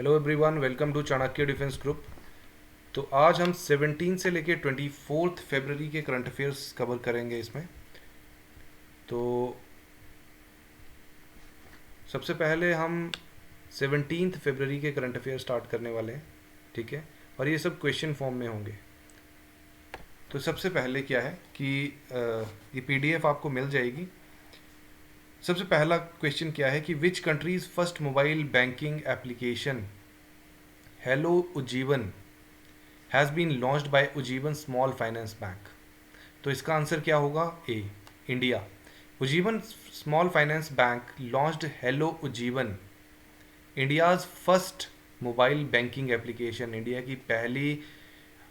Hello everyone, welcome to Chanakya defence group. तो आज हम 17 से लेके 24 फरवरी के करंट अफेयर्स कवर करेंगे इसमें। तो सबसे पहले हम 17 फरवरी के करंट अफेयर स्टार्ट करने वाले हैं, ठीक है। और ये सब क्वेश्चन फॉर्म में होंगे। तो सबसे पहले क्या है कि ये पीडीएफ आपको मिल जाएगी। सबसे पहला क्वेश्चन क्या है कि which countries first mobile banking application hello Ujjivan has been launched by Ujjivan small finance bank. तो इसका आंसर क्या होगा? A, India. Ujjivan small finance bank launched hello Ujjivan, India's first mobile banking application. India की पहली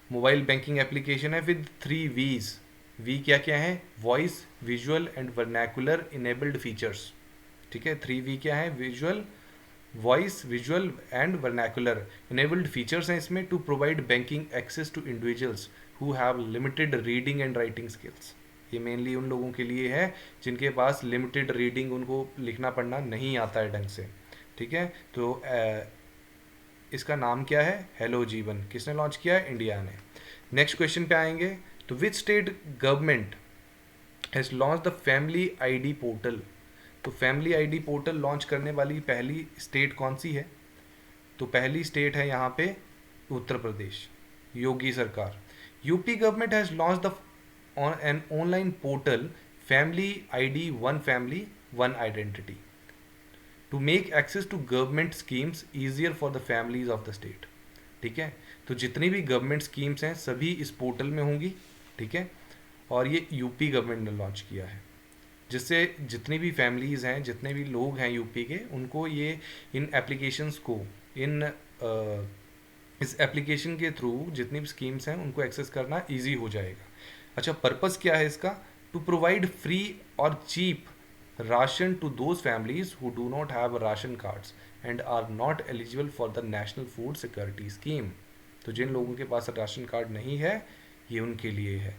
मोबाइल बैंकिंग एप्लीकेशन है with 3 V's। V क्या क्या है? Voice, visual and vernacular enabled features. ठीक है, 3 V क्या है? Visual, voice, visual and vernacular enabled features हैं इसमें to provide banking access to individuals who have limited reading and writing skills. ये मेनली उन लोगों के लिए है जिनके पास लिमिटेड रीडिंग, उनको लिखना पढ़ना नहीं आता है ढंग से। ठीक है, तो इसका नाम क्या है? हेलो जीवन। किसने लॉन्च किया है? इंडिया ने। नेक्स्ट क्वेश्चन पे आएंगे। तो which state government has launch the family ID portal. तो फैमिली आईडी पोर्टल लॉन्च करने वाली पहली स्टेट कौन सी है? तो पहली स्टेट है यहाँ पे उत्तर प्रदेश, योगी सरकार। UP government has launch the an online portal family ID one family one identity to make access to government schemes easier for the families of the state. ठीक है, तो जितनी भी गवर्नमेंट स्कीम्स हैं सभी इस पोर्टल में होंगी। ठीक है, और ये यूपी गवर्नमेंट ने लॉन्च किया है, जिससे जितनी भी फैमिलीज़ हैं, जितने भी लोग हैं यूपी के, उनको ये इन एप्लीकेशंस को इस एप्लीकेशन के थ्रू जितनी भी स्कीम्स हैं उनको एक्सेस करना इजी हो जाएगा। अच्छा, पर्पस क्या है इसका? टू प्रोवाइड फ्री और cheap ration to those families who do not have ration cards and are not eligible for the national food security scheme. तो जिन लोगों के पास राशन कार्ड नहीं है, ये उनके लिए है।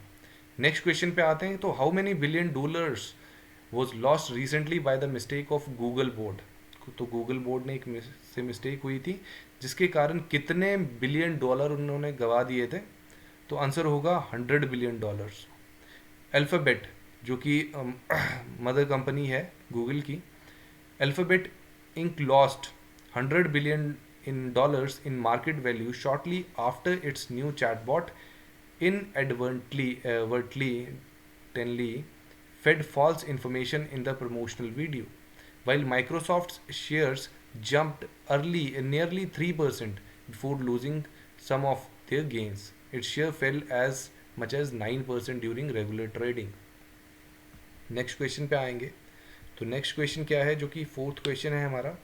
नेक्स्ट क्वेश्चन पे आते हैं। तो how many billion dollars was lost recently by the mistake of Google board. तो गूगल बोर्ड ने एक से मिस्टेक हुई थी जिसके कारण कितने बिलियन डॉलर उन्होंने गवा दिए थे? तो आंसर होगा 100 बिलियन डॉलर्स। अल्फ़ाबेट, जो कि मदर कंपनी है गूगल की, Alphabet Inc lost 100 billion in dollars in market value shortly after its new chatbot inadvertently fed false information in the promotional video. While Microsoft's shares jumped nearly 3% before losing some of their gains, its share fell as much as 9% during regular trading. Next question पे आएंगे। तो next question क्या है, जो कि fourth question है हमारा,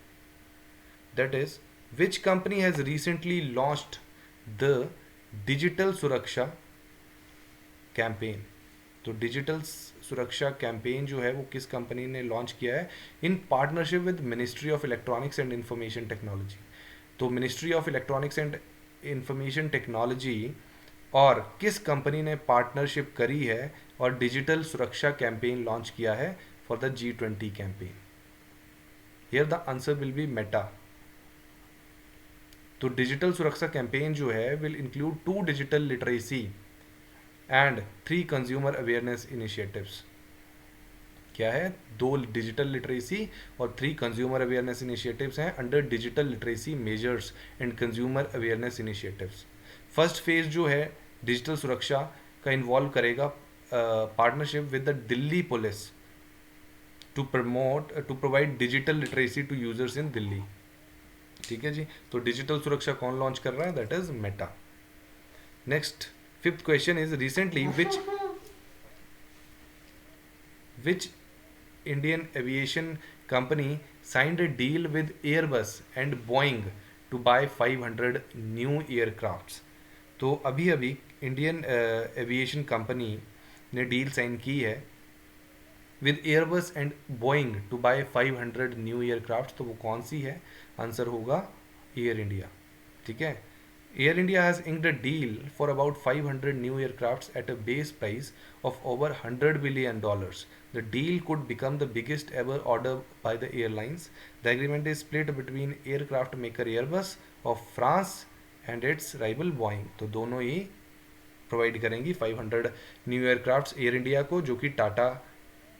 that is which company has recently launched the digital Suraksha campaign. तो डिजिटल सुरक्षा कैंपेन जो है वो किस कंपनी ने लॉन्च किया है? In partnership with ministry of electronics and information technology. तो ministry of electronics and information technology और किस कंपनी ने पार्टनरशिप करी है और डिजिटल सुरक्षा कैंपेन लॉन्च किया है for the G20 campaign? Here the answer will be Meta. तो डिजिटल सुरक्षा कैंपेन जो है will include 2 digital literacy and 3 consumer awareness initiatives. क्या है? 2 डिजिटल लिटरेसी और 3 कंज्यूमर अवेयरनेस इनिशिएटिव्स हैं under digital literacy measures and consumer awareness initiatives. First phase जो है digital Suraksha का इन्वॉल्व करेगा partnership with the Delhi police to provide digital literacy to users इन दिल्ली। ठीक है जी, तो डिजिटल सुरक्षा कौन लॉन्च कर रहा है? That is Meta. Next fifth question is recently which Indian aviation company signed a deal with Airbus and Boeing to buy 500 new aircrafts. तो अभी अभी इंडियन एविएशन कंपनी ने डील साइन की है with Airbus and Boeing to buy 500 new aircraft. तो वो कौन सी है? आंसर होगा एयर इंडिया। ठीक है, Air India has inked a deal for about 500 new aircrafts at a base price of over $100 billion. The deal could become the biggest ever order by the airlines. The agreement is split between aircraft maker Airbus of France and its rival Boeing. तो दोनों ही provide करेंगी 500 new aircrafts air India को, जो कि टाटा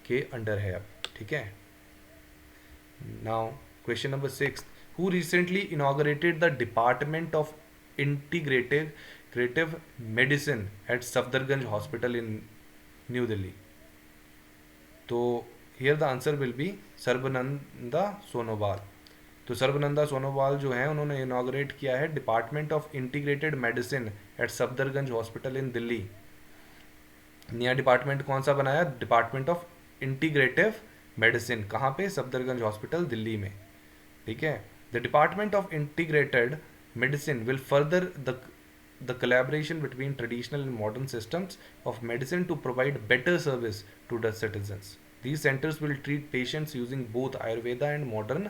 के under है अब, ठीक है. Now question number 6. Who recently inaugurated the Department of Integrative Medicine at Safdarganj Hospital in New Delhi? तो here the answer will be Sarbananda Sonowal. तो सर्बानंदा सोनोवाल जो है उन्होंने इनाग्रेट किया है department of integrated medicine at Safdarjung hospital in Delhi. नया डिपार्टमेंट कौन सा बनाया? Department of integrative medicine. कहाँ पे? सफदरगंज हॉस्पिटल दिल्ली में, ठीक है. The department of integrated medicine will further the collaboration between traditional and modern systems of medicine to provide better service to the citizens. These centers will treat patients using both Ayurveda and modern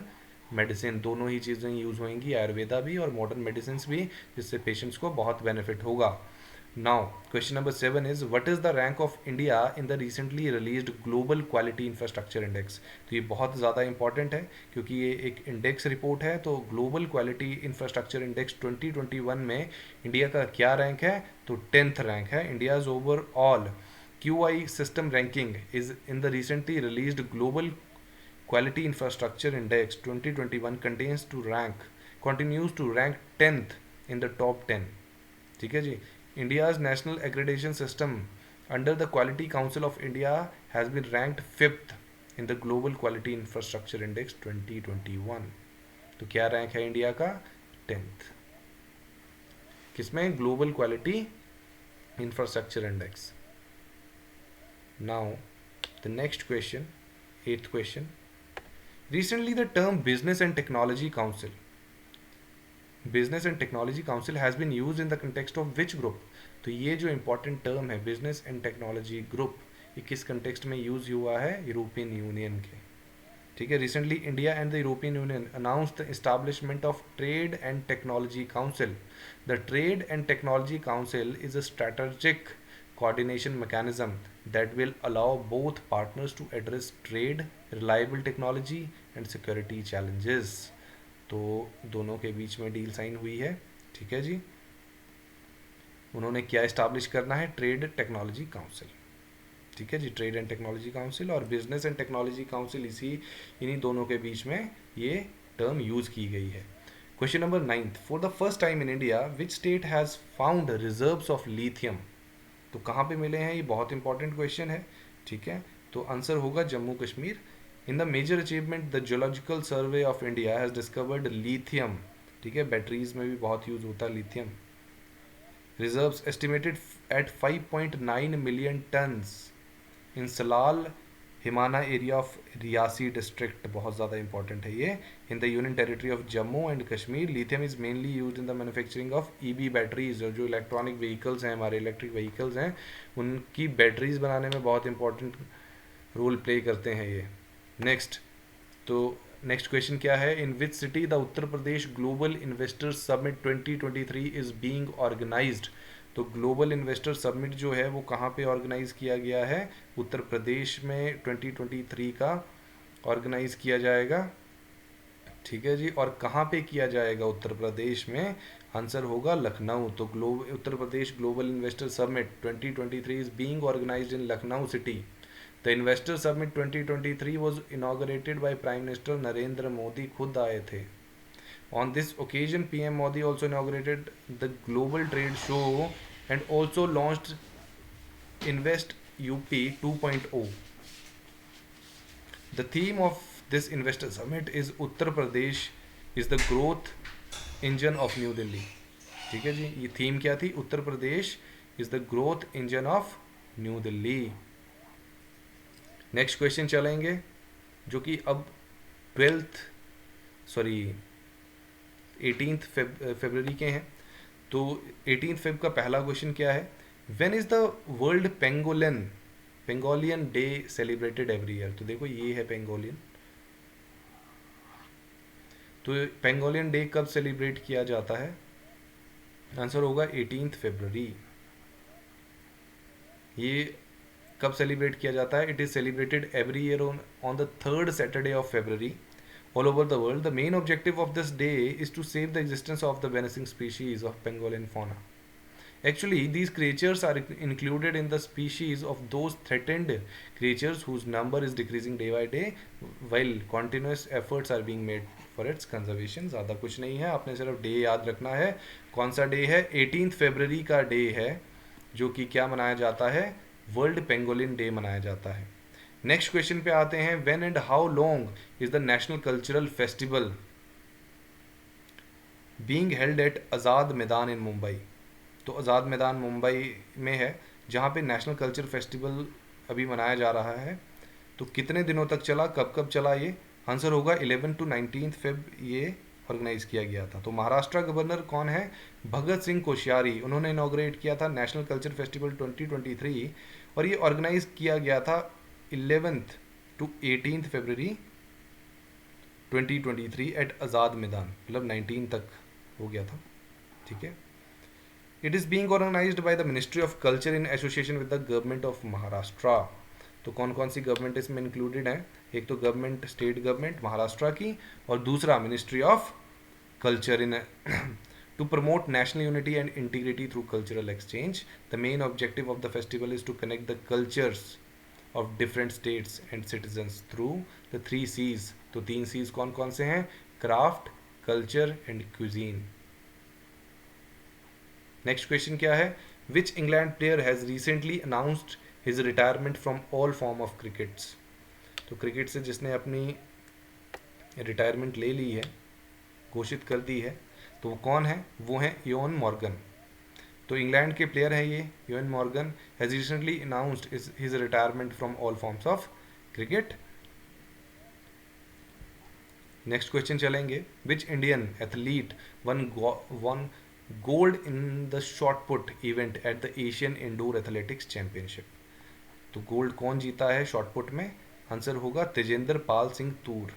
medicine. दोनों ही चीज़ें use होंगी, आयुर्वेदा भी और modern medicine भी, जिससे patients को बहुत benefit होगा. Now, question number 7 is, what is the rank of India in the recently released Global Quality Infrastructure Index? तो ये बहुत ज़्यादा इंपॉर्टेंट है क्योंकि ये एक इंडेक्स रिपोर्ट है. तो ग्लोबल क्वालिटी इंफ्रास्ट्रक्चर इंडेक्स 2021 में इंडिया का क्या रैंक है? तो 10th रैंक है. India's overall QI system ranking is in the recently released global quality infrastructure index 2021 continues to rank 10th in the top 10. ठीक है जी. India's national accreditation system under the Quality Council of India has been ranked 5th in the Global Quality Infrastructure Index 2021. तो क्या rank है India का? 10th. किसमें? Global quality infrastructure index. Now the next question, 8th question. Recently the term Business and Technology Council has been used in the context of which group? तो ये जो important term है business and technology group, ये किस context में use हुआ है? European union के, ठीक है. Recently India and the European union announced the establishment of trade and technology council. The trade and technology council is a strategic coordination mechanism that will allow both partners to address trade, reliable technology and security challenges. तो दोनों के बीच में deal sign हुई है, ठीक है जी. उन्होंने क्या इस्टाब्लिश करना है? ट्रेड टेक्नोलॉजी काउंसिल, ठीक है जी. ट्रेड एंड टेक्नोलॉजी काउंसिल और बिजनेस एंड टेक्नोलॉजी काउंसिल, इन्हीं दोनों के बीच में ये टर्म यूज की गई है. Question number 9. For the first time in India which state has found reserves of lithium? तो कहाँ पे मिले हैं? ये बहुत इंपॉर्टेंट क्वेश्चन है, ठीक है. तो आंसर होगा Jammu Kashmir. In the major achievement the geological survey of India has discovered lithium, ठीक है. बैटरीज में भी बहुत यूज होता है lithium. Reserves estimated at 5.9 million tons in Salal Haimana area of Reasi district. बहुत ज़्यादा इंपॉर्टेंट है ये. In the union territory of Jammu and Kashmir. Lithium is mainly used in the manufacturing of EV batteries. जो इलेक्ट्रॉनिक व्हीकल्स हैं, हमारे इलेक्ट्रिक व्हीकल्स हैं, उनकी batteries बनाने में बहुत इंपॉर्टेंट रोल प्ले करते हैं ये. नेक्स्ट क्वेश्चन क्या है? In which city the Uttar Pradesh global investors summit 2023 is being organised? तो ग्लोबल इन्वेस्टर समिट जो है वो कहाँ पे ऑर्गेनाइज किया गया है? उत्तर प्रदेश में 2023 का ऑर्गेनाइज किया जाएगा, ठीक है जी. और कहाँ पे किया जाएगा उत्तर प्रदेश में? आंसर होगा लखनऊ. तो Uttar Pradesh global investor summit 2023 is being organised in Lucknow city. The investor summit 2023 was inaugurated by prime minister Narendra Modi. खुद आए थे. On this occasion, PM Modi also inaugurated the Global Trade Show and also launched Invest UP 2.0. The theme of this Investor Summit is Uttar Pradesh is the growth engine of New Delhi. ठीक है जी. ये theme क्या थी? Uttar Pradesh is the growth engine of New Delhi. Next question चलेंगे जो कि अब 18th फरवरी के हैं. तो 18th फेब का पहला क्वेश्चन क्या है? When is the world pangolin day celebrated every year? तो देखो ये है पेंगोलियन. तो पेंगोलियन डे कब सेलिब्रेट किया जाता है? आंसर होगा 18 फरवरी। ये कब सेलिब्रेट किया जाता है? It is celebrated every year on the third Saturday of February all over the world. The main objective of this day is to save the existence of the menacing species of pangolin fauna. Actually, these creatures are included in the species of those threatened creatures whose number is decreasing day by day, while continuous efforts are being made for its conservation. ज़्यादा कुछ नहीं है, आपने सिर्फ day याद रखना है। कौन सा डे है? 18 फरवरी का डे है, जो कि क्या मनाया जाता है? वर्ल्ड पेंगोलिन डे मनाया जाता है। नेक्स्ट क्वेश्चन पे आते हैं। When and how long is the national cultural festival being held at Azad Maidan in Mumbai? तो आज़ाद मैदान मुंबई में है, जहाँ पे नेशनल कल्चर फेस्टिवल अभी मनाया जा रहा है। तो कितने दिनों तक चला, कब कब चला ये? आंसर होगा 11 to 19 फेब ये ऑर्गेनाइज किया गया था। तो महाराष्ट्र गवर्नर कौन है? भगत सिंह कोश्यारी। उन्होंने इनॉग्रेट किया था नेशनल कल्चर फेस्टिवल 2023, और ये ऑर्गेनाइज किया गया था 11th to 18th February 2023 eight Azad मैदान, मतलब 19 तक हो गया था। ठीक है। It is being organised by the ministry of culture in association with the government of Maharashtra. तो कौन कौन सी गवर्नमेंट इसमें इंक्लूडेड है? एक तो गवर्नमेंट, स्टेट गवर्नमेंट महाराष्ट्र की, और दूसरा ministry of culture in to promote national unity and integrity through cultural exchange. The main objective of the festival is to connect the cultures of different states and citizens through the 3 C's। तो 3 C's कौन कौन से हैं? Craft, culture and cuisine. Next question क्या है? Which England player has recently announced his retirement from all form of crickets? तो cricket से जिसने अपनी रिटायरमेंट ले ली है, घोषित कर दी है, तो वो कौन है? वो है इयोन मॉर्गन। तो इंग्लैंड के प्लेयर हैं ये, Eoin Morgan has recently announced his retirement from all forms of cricket. Next question चलेंगे। Which Indian athlete won gold in the shot put event at the Asian indoor athletics championship? तो gold कौन जीता है shot put में? Answer होगा तेजेंद्र पाल सिंह तूर।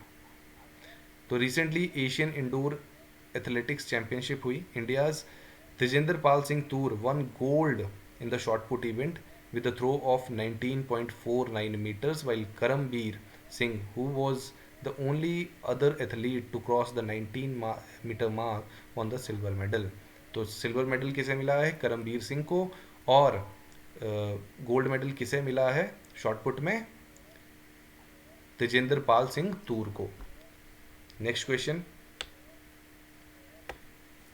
तो recently Asian indoor athletics championship हुई। India's Tejinder Pal Singh Toor won gold in the shot put event with a throw of 19.49 meters, while Karambir Singh, who was the only other athlete to cross the 19 meter mark, won the silver medal. तो silver medal किसे मिला है? करमबीर सिंह को। और gold medal किसे मिला है shot put में? तेजेंद्र पाल सिंह तूर को। Next question.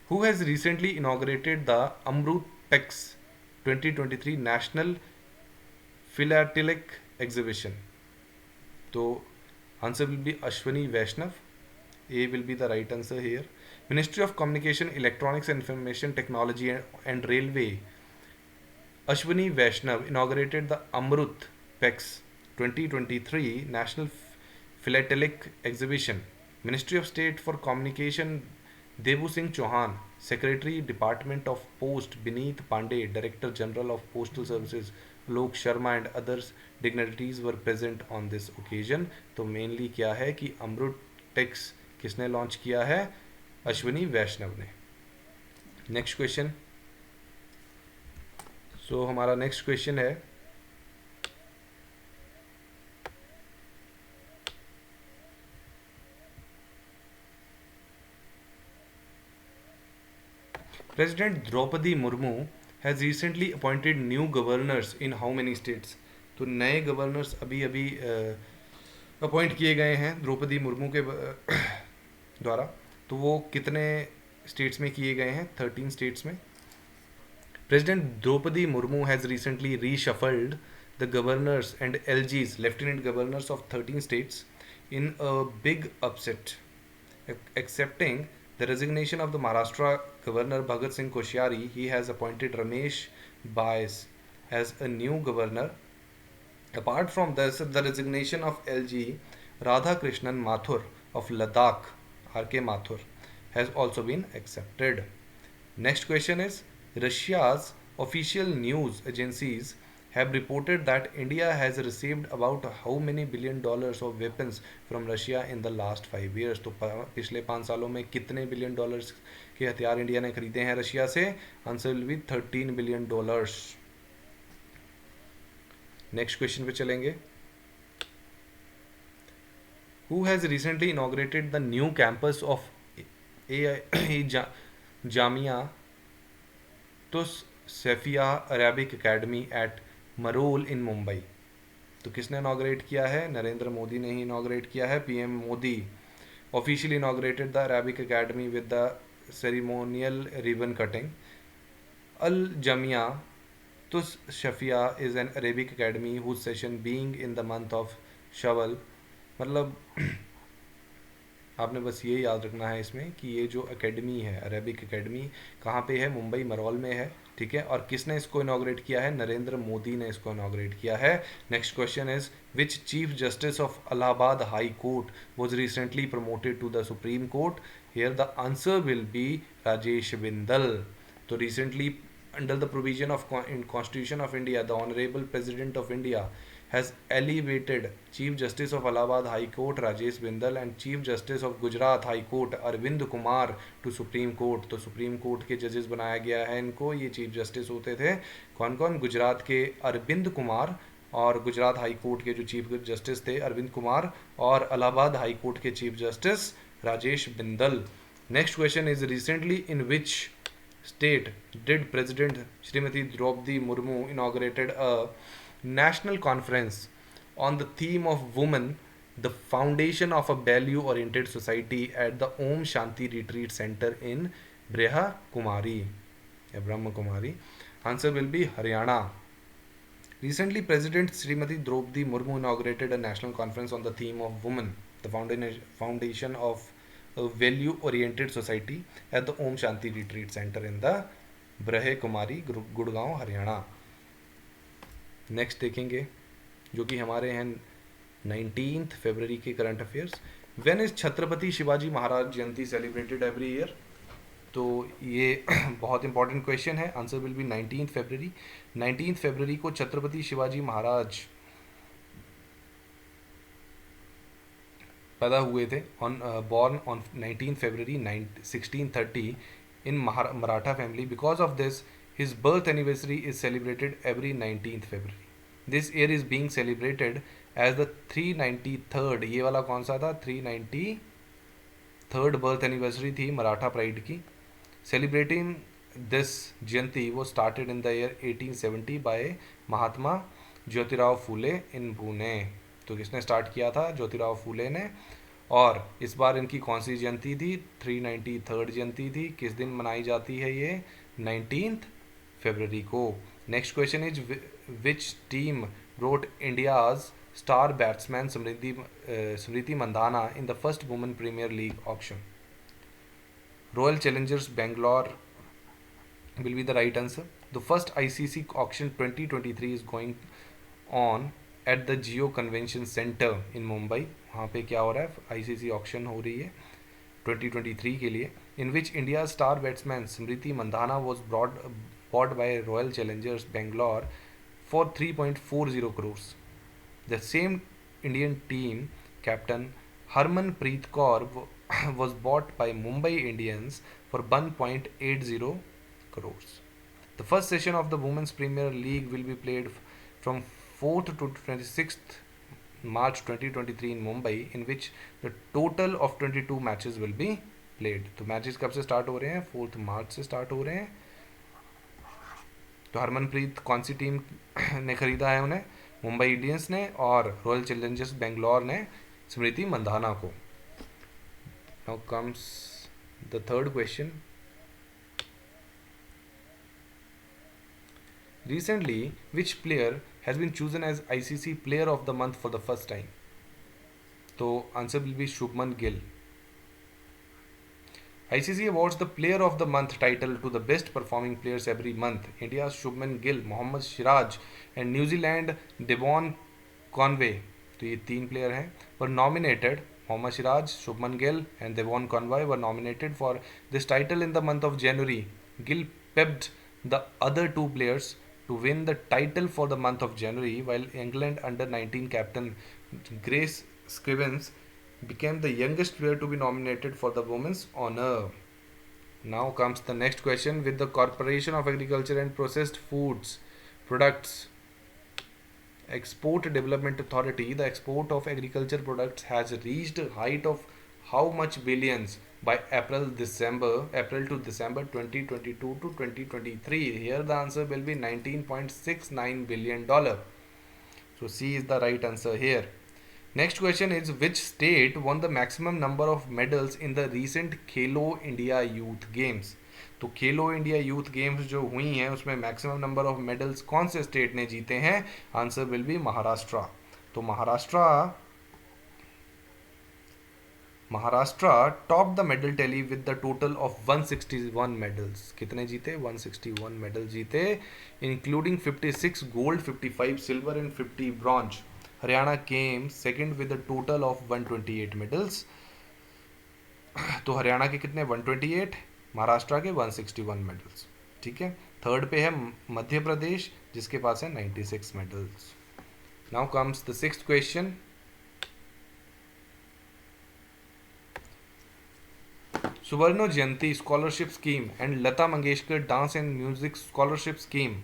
Who has recently inaugurated the Amritpex 2023 national philatelic exhibition? तो answer will be Ashwini Vaishnaw. A will be the right answer here. Ministry of Communication, Electronics and Information Technology and Railway, Ashwini Vaishnav inaugurated the Amrut PEX 2023 National Philatelic Exhibition. Ministry of State for Communication, Devu Singh Chauhan, Secretary Department of Post Beneath Pandey, Director General of Postal Services Lok Sharma and others dignitaries were present on this occasion. तो mainly क्या है कि अमृत takes किसने launch किया है? अश्विनी वैष्णव ने। Next question. So हमारा next question है, president Draupadi Murmu has recently appointed new governors in how many states? तो नए गवर्नर्स अभी अभी अपॉइंट किए गए हैं द्रौपदी मुर्मू के द्वारा। तो वो कितने स्टेट्स में किए गए हैं? 13 स्टेट्स में। President Draupadi Murmu has recently reshuffled the governors and LGs, lieutenant governors of 13 states in a big upset, excepting the resignation of the Maharashtra Governor Bhagat Singh Koshyari. He has appointed Ramesh Bais as a new governor. Apart from this, the resignation of LG Radhakrishnan Mathur of Ladakh, R.K. Mathur, has also been accepted. Next question is, Russia's official news agencies have reported that India has received about how many billion dollars of weapons from Russia in the last 5 years. तो पिछले 5 सालों में कितने billion dollars के हथियार India ने खरीदे हैं रशिया से? Answer will B 13 billion dollars. Next question पे चलेंगे। Who has recently inaugurated the new campus of Jamia Sefia Arabic Academy at Marol in Mumbai? तो किसने इनाग्रेट किया है? नरेंद्र मोदी ने ही इनाग्रेट किया है। PM Modi officially inaugurated the Arabic academy with the ceremonial ribbon cutting. Al Jamia tus Shafia is an Arabic academy whose session being in the month of Shawwal. मतलब आपने बस ये याद रखना है इसमें कि ये जो एकेडमी है अरेबिक एकेडमी कहाँ पे है? मुंबई मरौल में है, ठीक है। और किसने इसको इनाग्रेट किया है? नरेंद्र मोदी ने इसको इनाग्रेट किया है। Next question is which chief justice of Allahabad high court was recently promoted to the supreme court? Here the answer will be Rajesh Bindal. तो recently under the provision of constitution of India the honourable president of India has elevated Chief Justice of Allahabad High Court Rajesh Bindal and Chief Justice of Gujarat High Court Arvind Kumar to Supreme Court। तो supreme court के जजेस बनाया गया है इनको। ये chief justice होते थे कौन कौन? गुजरात के अरविंद कुमार और गुजरात हाई कोर्ट के जो चीफ जस्टिस थे अरविंद कुमार और इलाहाबाद हाई कोर्ट के chief justice Rajesh Bindal. Next question is recently in which state did president Shrimati Droupadi Murmu inaugurated a national conference on the theme of women, the foundation of a value oriented society at the Om Shanti Retreat Center in Brahma Kumari? Answer will be Haryana। Recently President Srimati Draupadi Murmu inaugurated a national conference on the theme of women, the foundation of a value oriented society at the Om Shanti Retreat Center in the Brahma Kumari, Gurgaon, Haryana. Next देखेंगे जो कि हमारे हैं 19 फरवरी के current affairs. When is Chhatrapati Shivaji Maharaj Jayanti celebrated every year? तो ये बहुत important question है। आंसर विल बी 19 फरवरी। 19 फरवरी को छत्रपति शिवाजी महाराज पैदा हुए थे born on 19 February 1630 in Maratha family. Because of this, his birth anniversary is celebrated every 19th February. This year is being celebrated as the 393rd, ये वाला कौन सा था? 393rd birth anniversary थी मराठा प्राइड की। Celebrating this Jayanti was started in the year 1870 by Mahatma Jyotirao Phule in Pune. तो किसने start किया था? ज्योतिराव फूले ने। और इस बार इनकी कौन सी जयंती थी? 393rd जयंती थी। किस दिन मनाई जाती है ये? 19 फरवरी को। Next question is which team brought India's star batsman Smriti Mandhana in the first women premier league auction? Royal challengers Bangalore will be the right answer. The first ICC auction 2023 is going on at the Geo Convention Center in Mumbai. वहाँ पे क्या हो रहा है? ICC auction हो रही है 2023 के लिए, in which India's star batsman Smriti Mandhana was bought by Royal Challengers Bangalore for 3.40 crores. The same Indian team captain Harmanpreet Kaur was bought by Mumbai Indians for 1.80 crores. The first session of the Women's Premier League will be played from 4th to 26th March 2023 in Mumbai, in which the total of 22 matches will be played. तो matches कब से start हो रहे हैं? 4 मार्च से start हो रहे हैं। तो हरमनप्रीत कौन सी टीम ने खरीदा है उन्हें? मुंबई इंडियंस ने, और रॉयल चैलेंजर्स बेंगलोर ने स्मृति मंधाना को। Now comes the third question. Recently, which player has been chosen as ICC Player of the Month for the first time? तो answer will be Shubman Gill. ICC awards the Player of the Month title to the best performing players every month. India's Shubman Gill, Mohammad Siraj and New Zealand Devon Conway, तो ये 3 player हैं, were nominated. Mohammad Siraj, Shubman Gill and Devon Conway were nominated for this title in the month of January. Gill pepped the other 2 players to win the title for the month of January, while England under-19 captain Grace Scrivens became the youngest player to be nominated for the women's honor. Now comes the next question. With the Corporation of Agriculture and Processed Foods Products Export Development Authority, the export of agriculture products has reached a height of how much billions by April to December 2022 to 2023? Here the answer will be $19.69 billion. So C is the right answer here. Next question is, which state won the maximum number of medals in the recent Khelo India youth games? तो खेलो India youth games जो हुई हैं उसमें maximum number of medals कौन से state ने जीते हैं? Answer will be Maharashtra. तो Maharashtra top the medal tally with the total of 161 medals. कितने जीते? 161 मेडल जीते, including 56 gold, 55 silver and 50 bronze. Haryana came second with the total of 128 medals. तो हरियाणा के कितने? 128, महाराष्ट्र के 161 मेडल्स. ठीक है. थर्ड पे है मध्य प्रदेश जिसके पास है 96 medals. Now comes the sixth question. Suvarna Jayanti scholarship scheme and Lata Mangeshkar dance and music scholarship scheme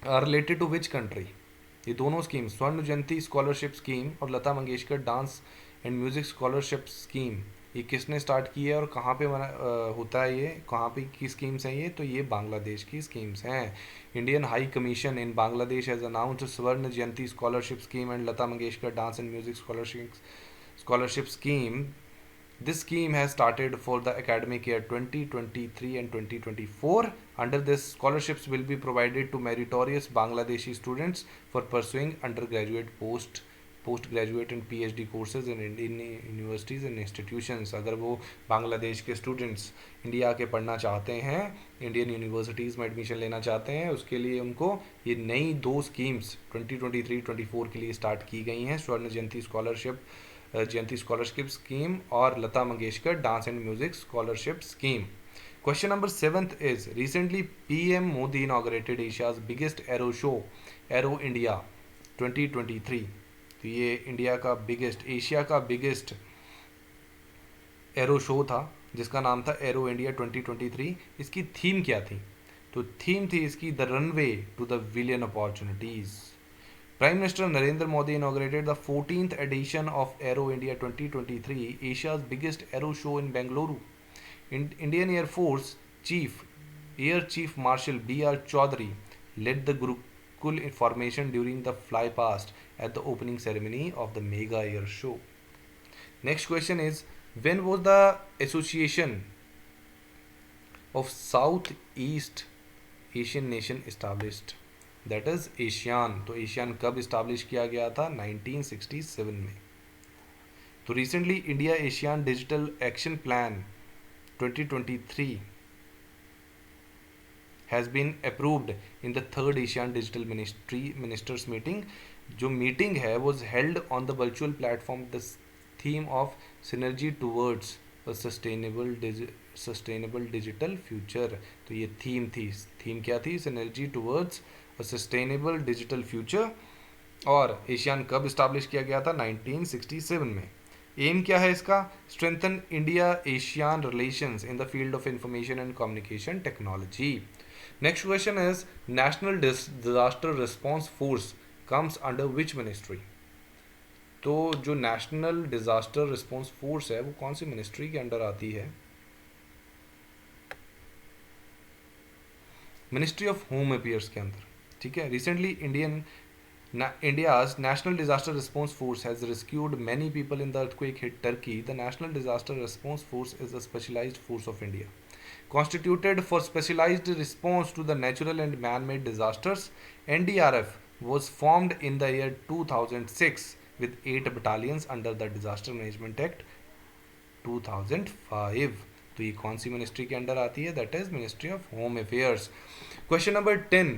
are related to which country? ये दोनों scheme, Swarna Jayanti scholarship scheme और Lata Mangeshkar dance and music scholarship scheme, ये किसने स्टार्ट की है और कहाँ पे होता है ये, कहाँ पे की स्कीम्स हैं ये? तो ये बांग्लादेश की स्कीम्स हैं. Indian high commission in Bangladesh has announced Swarna Jayanti scholarship scheme and Lata Mangeshkar dance and music scholarship scheme. This scheme has started for the academic year 2023 and 2024. Under this, scholarships will be provided to meritorious Bangladeshi students for pursuing undergraduate, postgraduate and PhD courses in Indian universities and institutions. अगर वो बांग्लादेश के students India के पढ़ना चाहते हैं, Indian universities में admission लेना चाहते हैं, उसके लिए उनको ये नई दो स्कीम्स 2023-24 के लिए स्टार्ट की गई हैं. स्वर्ण जयंती स्कॉलरशिप स्कीम और Lata Mangeshkar dance and music scholarship scheme. Question नंबर 7th is, recently PM Modi inaugurated Asia's biggest aero show, aero India 2023. तो ये इंडिया का बिगेस्ट, एशिया का बिगेस्ट एरो शो था जिसका नाम था एरो इंडिया 2023. इसकी थीम क्या थी? तो थीम थी इसकी the runway to the billion opportunities. Prime Minister Narendra Modi inaugurated the 14th edition of Aero India 2023, Asia's biggest aero show in Bengaluru. Indian Air Force Air Chief Marshal B.R. Chaudhary led the Gurukul formation during the flypast at the opening ceremony of the Mega Air Show. Next question is, when was the Association of Southeast Asian Nation established? That is ASEAN. तो ASEAN कब establish किया गया था? 1967 में. तो recently India ASEAN digital action plan 2023 has been approved in the third ASEAN digital ministers meeting. जो meeting है वो held on the virtual platform the theme of synergy towards a sustainable digital future. तो ये theme क्या थी? Synergy towards sustainable digital future. और ASEAN कब establish किया गया था? 1967 में. एम क्या है इसका? Strengthen India ASEAN relations in the field of information and communication technology. Next question is, national disaster response force comes under which ministry? तो जो नेशनल डिजास्टर रिस्पॉन्स फोर्स है वो कौन सी मिनिस्ट्री के अंडर आती है? मिनिस्ट्री ऑफ होम अफेयर्स के अंदर. ठीक है. Recently India's National Disaster Response Force has rescued many people in the earthquake hit Turkey. The National Disaster Response Force is a specialized force of India, constituted for specialized response to the natural and man-made disasters. NDRF was formed in the year 2006 with 8 battalions under the Disaster Management Act 2005. तो ये कौन सी ministry के under आती है? That is ministry of home affairs. Question number 10,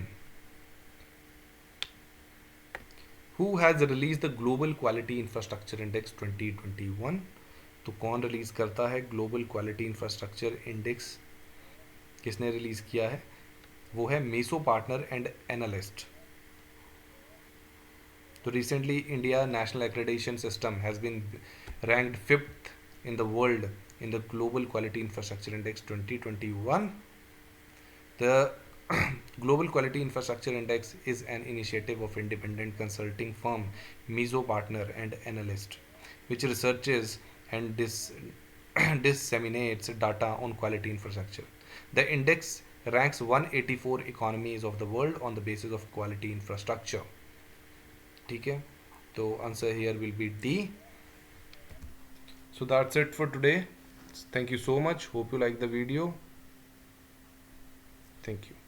Who has released the Global Quality Infrastructure Index 2021? तो कौन release करता है ग्लोबल क्वालिटी इंफ्रास्ट्रक्चर इंडेक्स? किसने रिलीज किया है? वो है मीसो पार्टनर एंड एनालिस्ट। तो recently India national accreditation system has been ranked 5th in the world in the Global Quality Infrastructure Index 2021. The Global Quality Infrastructure Index is an initiative of independent consulting firm Mizo Partner and Analyst, which researches and disseminates data on quality infrastructure. The index ranks 184 economies of the world on the basis of quality infrastructure. ठीक है, तो answer here will be D. So that's it for today. Thank you so much. Hope you like the video. Thank you.